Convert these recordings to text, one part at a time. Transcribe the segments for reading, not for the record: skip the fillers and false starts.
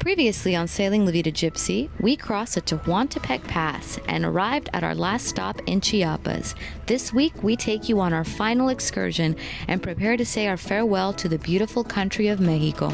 Previously on Sailing La Vida Gypsea, we crossed the Tehuantepec Pass and arrived at our last stop in Chiapas. This week, we take you on our final excursion and prepare to say our farewell to the beautiful country of Mexico.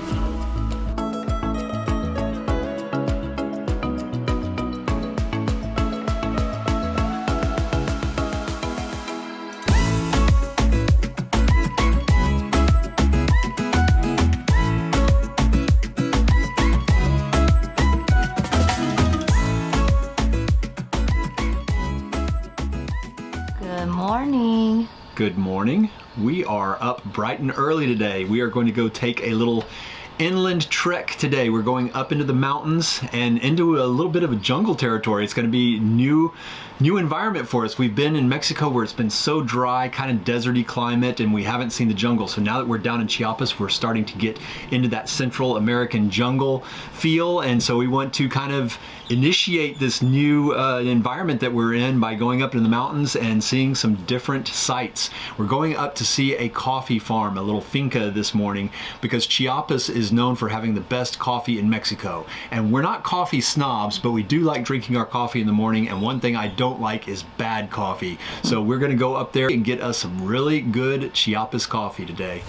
Good morning. We are up bright and early today. We are going to go take a little inland trek today. We're going up into the mountains and into a little bit of a jungle territory. It's going to be new environment for us. We've been in Mexico where it's been so dry, kind of deserty climate, and we haven't seen the jungle. So now that we're down in Chiapas, we're starting to get into that Central American jungle feel. And so we want to kind of initiate this new environment that we're in by going up in the mountains and seeing some different sights. We're going up to see a coffee farm, a little finca this morning, because Chiapas is known for having the best coffee in Mexico. And we're not coffee snobs, but we do like drinking our coffee in the morning, and one thing I don't like is bad coffee. So we're gonna go up there and get us some really good Chiapas coffee today.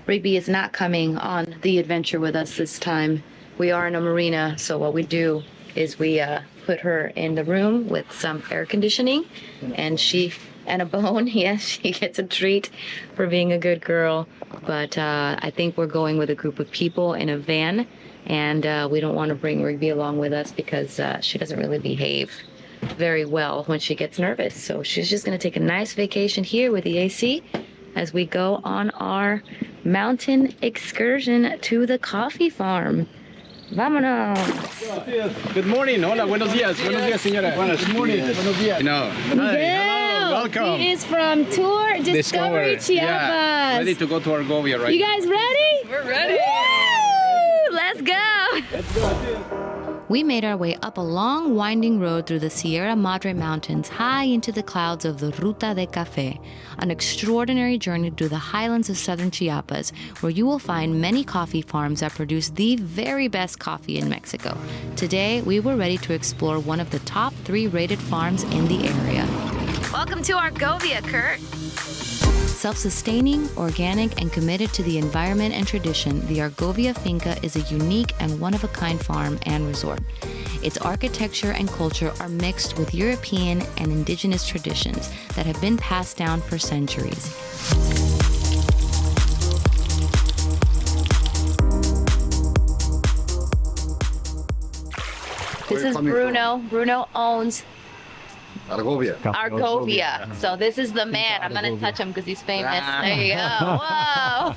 Rigby is not coming on the adventure with us this time. We are in a marina, so what we do is we put her in the room with some air conditioning and a bone. Yes, she gets a treat for being a good girl. But I think we're going with a group of people in a van, and we don't want to bring Rigby along with us because she doesn't really behave very well when she gets nervous. So she's just going to take a nice vacation here with the AC as we go on our mountain excursion to the coffee farm. Vámonos. Good morning. Hola, buenos días. Buenos días, señora. Good morning. Buenos días. No. Hello. Welcome. He is from Tour Discovery Chiapas. Yeah. Ready to go to Argovia, right? You guys ready? We're ready. Woo! Let's go. Let's go. We made our way up a long, winding road through the Sierra Madre Mountains high into the clouds of the Ruta de Café, an extraordinary journey through the highlands of southern Chiapas, where you will find many coffee farms that produce the very best coffee in Mexico. Today, we were ready to explore one of the top 3 rated farms in the area. Welcome to Argovia, Kurt. Self-sustaining, organic, and committed to the environment and tradition, the Argovia Finca is a unique and one-of-a-kind farm and resort. Its architecture and culture are mixed with European and indigenous traditions that have been passed down for centuries. This is Bruno. Bruno owns Argovia. So this is the man. I'm gonna touch him because he's famous. There you go. Whoa.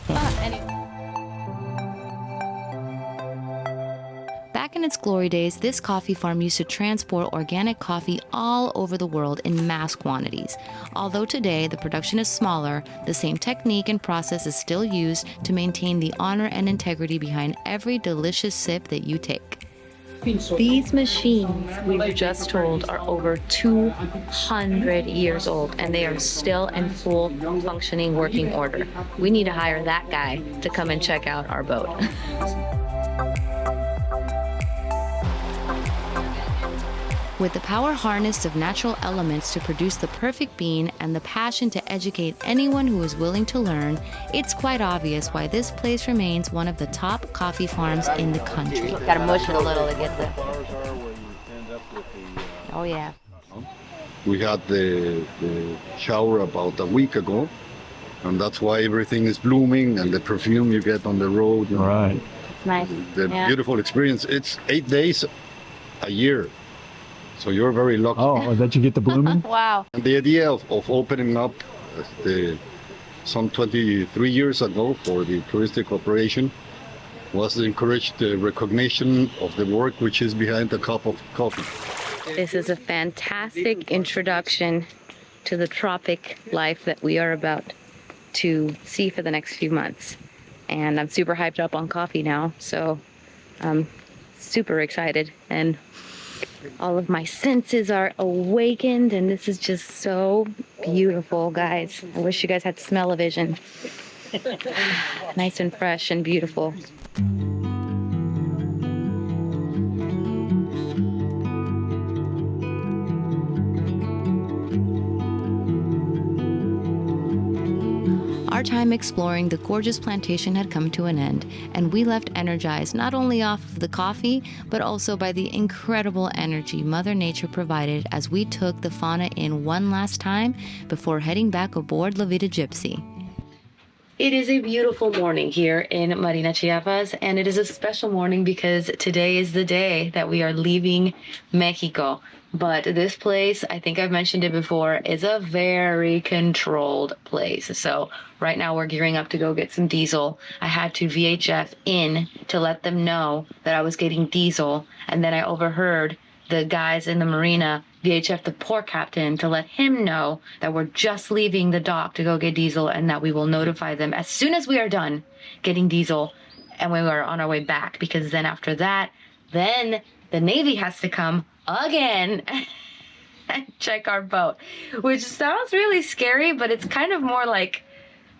Back in its glory days, this coffee farm used to transport organic coffee all over the world in mass quantities. Although today the production is smaller, the same technique and process is still used to maintain the honor and integrity behind every delicious sip that you take. These machines, we've just told, are over 200 years old, and they are still in full functioning working order. We need to hire that guy to come and check out our boat. With the power harnessed of natural elements to produce the perfect bean and the passion to educate anyone who is willing to learn, it's quite obvious why this place remains one of the top coffee farms in the country. Got to mush it a little to get the... Oh yeah. We had the shower about a week ago, and that's why everything is blooming and the perfume you get on the road. Right. It's nice. The beautiful experience. It's 8 days a year. So you're very lucky. Oh, that you get the blooming? Wow. And the idea of opening up some 23 years ago for the touristic operation was to encourage the recognition of the work which is behind a cup of coffee. This is a fantastic introduction to the tropic life that we are about to see for the next few months. And I'm super hyped up on coffee now, so I'm super excited. And all of my senses are awakened, and this is just so beautiful, guys. I wish you guys had smell-o-vision. Nice and fresh and beautiful. Our time exploring the gorgeous plantation had come to an end, and we left energized not only off of the coffee, but also by the incredible energy Mother Nature provided as we took the fauna in one last time before heading back aboard La Vida Gypsea. It is a beautiful morning here in Marina, Chiapas, and it is a special morning because today is the day that we are leaving Mexico. But this place, I think I've mentioned it before, is a very controlled place. So right now we're gearing up to go get some diesel. I had to VHF in to let them know that I was getting diesel, and then I overheard the guys in the marina VHF the port captain to let him know that we're just leaving the dock to go get diesel and that we will notify them as soon as we are done getting diesel and when we're on our way back, because then after that, then the Navy has to come again and check our boat, which sounds really scary, but it's kind of more like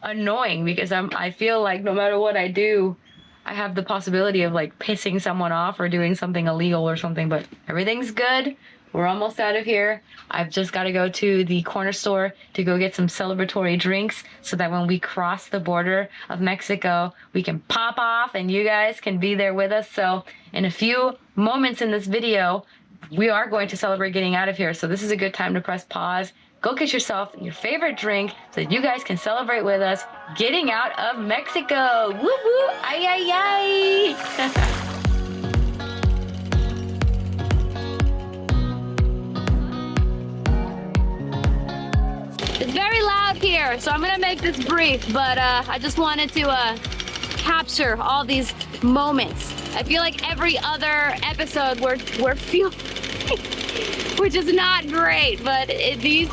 annoying because I feel like no matter what I do, I have the possibility of like pissing someone off or doing something illegal or something, but everything's good. We're almost out of here. I've just got to go to the corner store to go get some celebratory drinks so that when we cross the border of Mexico, we can pop off and you guys can be there with us. So in a few moments in this video, we are going to celebrate getting out of here. So this is a good time to press pause. Go get yourself your favorite drink so that you guys can celebrate with us getting out of Mexico. Woo woo, ay ay ay. It's very loud here, so I'm gonna make this brief, but I just wanted to capture all these moments. I feel like every other episode we're feeling, which is not great, but the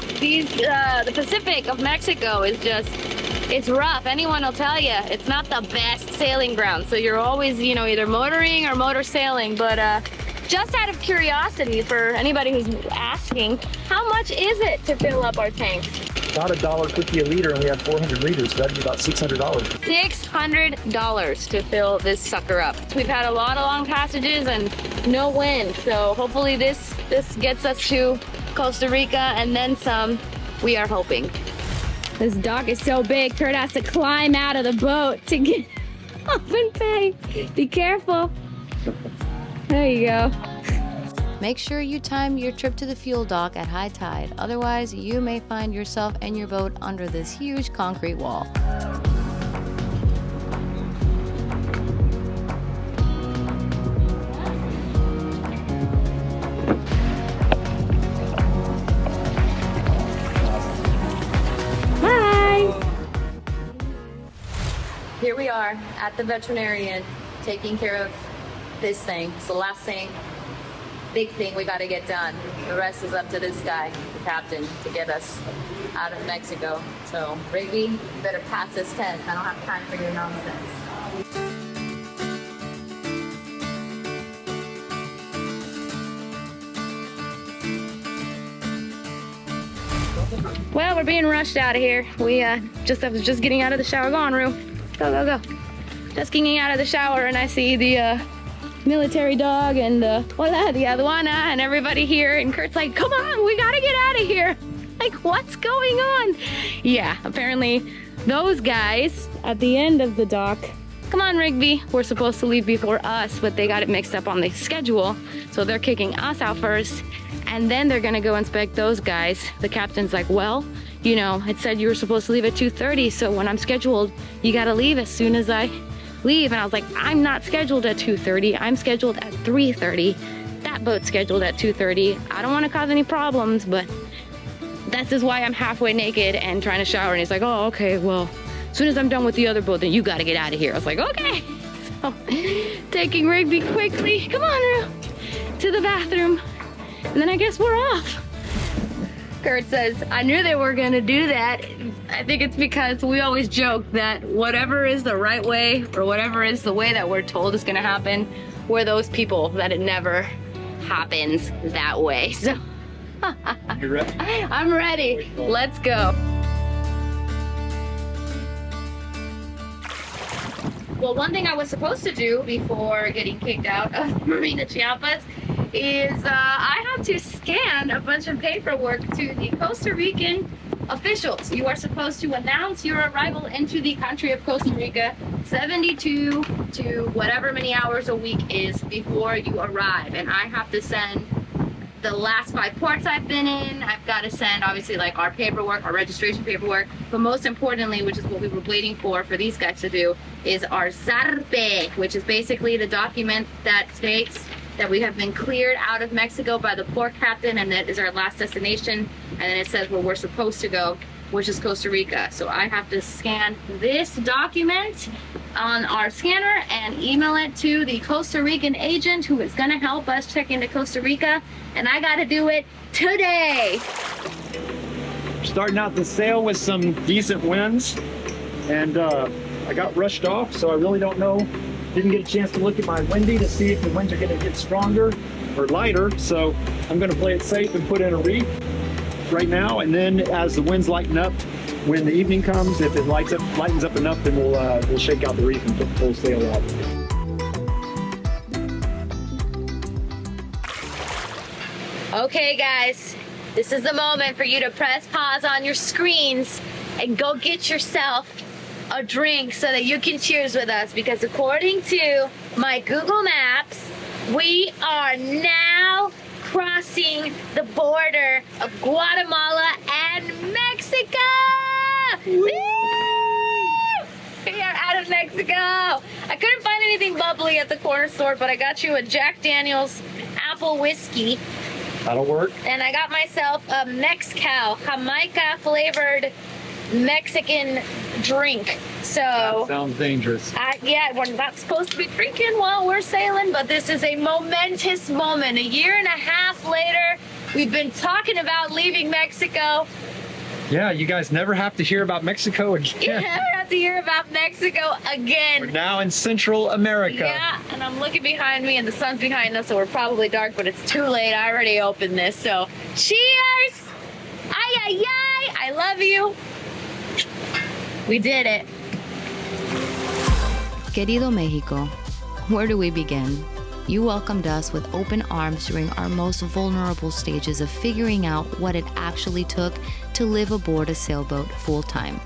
Pacific of Mexico is just, it's rough. Anyone will tell you it's not the best sailing ground, so you're always, you know, either motoring or motor sailing, but just out of curiosity for anybody who's asking, how much is it to fill up our tanks? About $1.50 a liter, and we have 400 liters, so that'd be about $600. $600 to fill this sucker up. We've had a lot of long passages and no wind, so hopefully this gets us to Costa Rica and then some, we are hoping. This dock is so big, Kurt has to climb out of the boat to get off and pay. Be careful. There you go. Make sure you time your trip to the fuel dock at high tide, otherwise you may find yourself and your boat under this huge concrete wall. Bye! Here we are at the veterinarian taking care of this thing. It's the last thing. Big thing we got to get done. The rest is up to this guy, the captain, to get us out of Mexico. So, Rigby, you better pass this test. I don't have time for your nonsense. Well, we're being rushed out of here. I was just getting out of the shower. Go on, Rue. Go, go, go. Just getting out of the shower and I see the military dog and hola, the aduana and everybody here, and Kurt's like, come on, we gotta get out of here. Like, what's going on? Yeah, apparently those guys at the end of the dock, come on Rigby, we're supposed to leave before us, but they got it mixed up on the schedule, so they're kicking us out first and then they're gonna go inspect those guys. The captain's like, well, you know, it said you were supposed to leave at 2:30, so when I'm scheduled, you gotta leave as soon as I leave. And I was like, I'm not scheduled at 2:30, I'm scheduled at 3:30. That boat's scheduled at 2:30. I don't want to cause any problems, but this is why I'm halfway naked and trying to shower. And he's like, oh, okay, well, as soon as I'm done with the other boat, then you got to get out of here. I was like, okay. So taking Rigby quickly, come on, Rue, to the bathroom, and then I guess we're off. Kurt says, I knew they were gonna do that. I think it's because we always joke that whatever is the right way or whatever is the way that we're told is gonna happen, we're those people that it never happens that way. So You ready? I'm ready. Let's go. Well, one thing I was supposed to do before getting kicked out of Marina Chiapas is I have to scan a bunch of paperwork to the Costa Rican officials, you are supposed to announce your arrival into the country of Costa Rica 72 to whatever many hours a week is before you arrive. And I have to send the last 5 ports I've been in. I've got to send obviously like our paperwork, our registration paperwork, but most importantly, which is what we were waiting for these guys to do, is our zarpe, which is basically the document that states that we have been cleared out of Mexico by the port captain, and that is our last destination. And then it says where we're supposed to go, which is Costa Rica. So I have to scan this document on our scanner and email it to the Costa Rican agent who is gonna help us check into Costa Rica. And I gotta do it today. Starting out the sail with some decent winds, and I got rushed off, so I really don't know. Didn't get a chance to look at my windy to see if the winds are gonna get stronger or lighter. So I'm gonna play it safe and put in a reef right now, and then as the winds lighten up, when the evening comes, if it lightens up enough, then we'll shake out the reef and put the full sail out. Okay guys, this is the moment for you to press pause on your screens and go get yourself a drink so that you can cheers with us, because according to my Google Maps, we are now crossing the border of Guatemala and Mexico! Woo! We are out of Mexico! I couldn't find anything bubbly at the corner store, but I got you a Jack Daniel's apple whiskey. That'll work. And I got myself a Mezcal, Jamaica flavored Mexican drink. So That sounds dangerous. yeah, we're not supposed to be drinking while we're sailing, but this is a momentous moment. 1.5 years later, we've been talking about leaving Mexico. Yeah, you guys never have to hear about Mexico again. You never have to hear about Mexico again. We're now in Central America. Yeah, and I'm looking behind me and the sun's behind us, so we're probably dark, but it's too late. I already opened this, so cheers! Ay, ay, ay! I love you. We did it. Querido Mexico, where do we begin? You welcomed us with open arms during our most vulnerable stages of figuring out what it actually took to live aboard a sailboat full-time.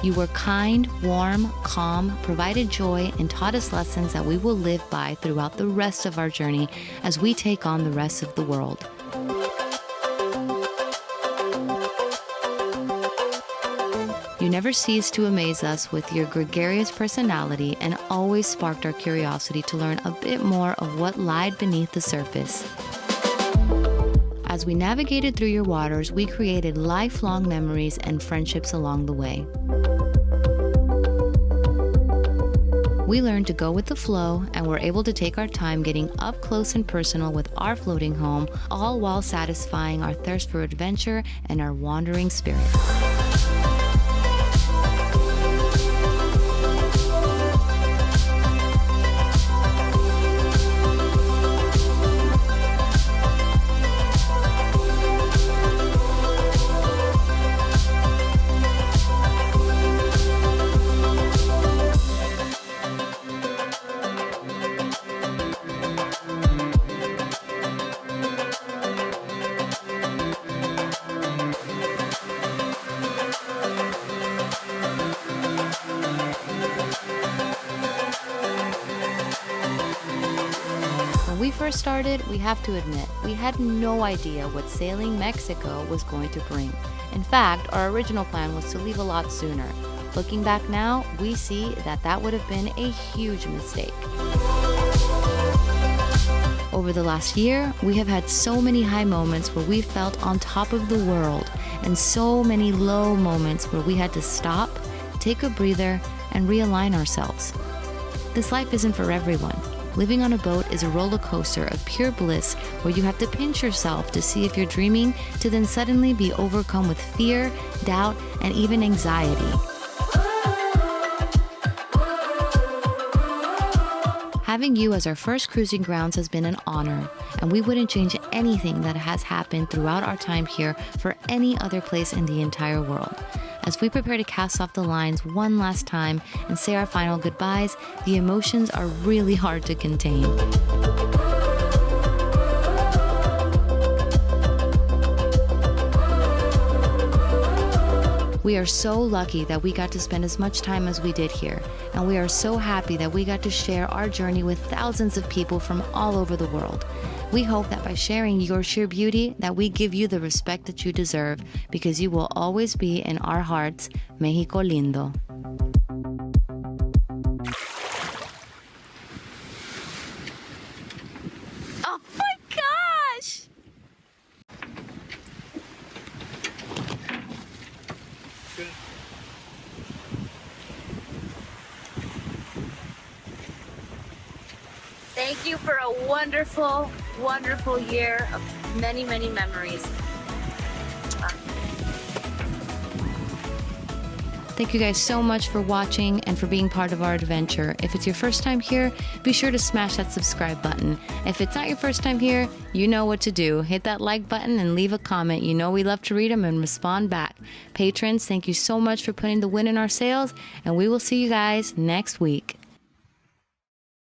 You were kind, warm, calm, provided joy, and taught us lessons that we will live by throughout the rest of our journey as we take on the rest of the world. You never ceased to amaze us with your gregarious personality and always sparked our curiosity to learn a bit more of what lied beneath the surface. As we navigated through your waters, we created lifelong memories and friendships along the way. We learned to go with the flow and were able to take our time getting up close and personal with our floating home, all while satisfying our thirst for adventure and our wandering spirits. When we first started, we have to admit, we had no idea what sailing Mexico was going to bring. In fact, our original plan was to leave a lot sooner. Looking back now, we see that that would have been a huge mistake. Over the last year, we have had so many high moments where we felt on top of the world, and so many low moments where we had to stop, take a breather, and realign ourselves. This life isn't for everyone. Living on a boat is a roller coaster of pure bliss where you have to pinch yourself to see if you're dreaming, to then suddenly be overcome with fear, doubt, and even anxiety. Having you as our first cruising grounds has been an honor, and we wouldn't change anything that has happened throughout our time here for any other place in the entire world. As we prepare to cast off the lines one last time and say our final goodbyes, the emotions are really hard to contain. We are so lucky that we got to spend as much time as we did here, and we are so happy that we got to share our journey with thousands of people from all over the world. We hope that by sharing your sheer beauty, that we give you the respect that you deserve, because you will always be in our hearts, Mexico lindo. Oh my gosh! Thank you for a wonderful, wonderful year of many, many memories. Thank you guys so much for watching and for being part of our adventure. If it's your first time here, be sure to smash that subscribe button. If it's not your first time here, you know what to do. Hit that like button and leave a comment. You know we love to read them and respond back. Patrons, thank you so much for putting the wind in our sails, and we will see you guys next week.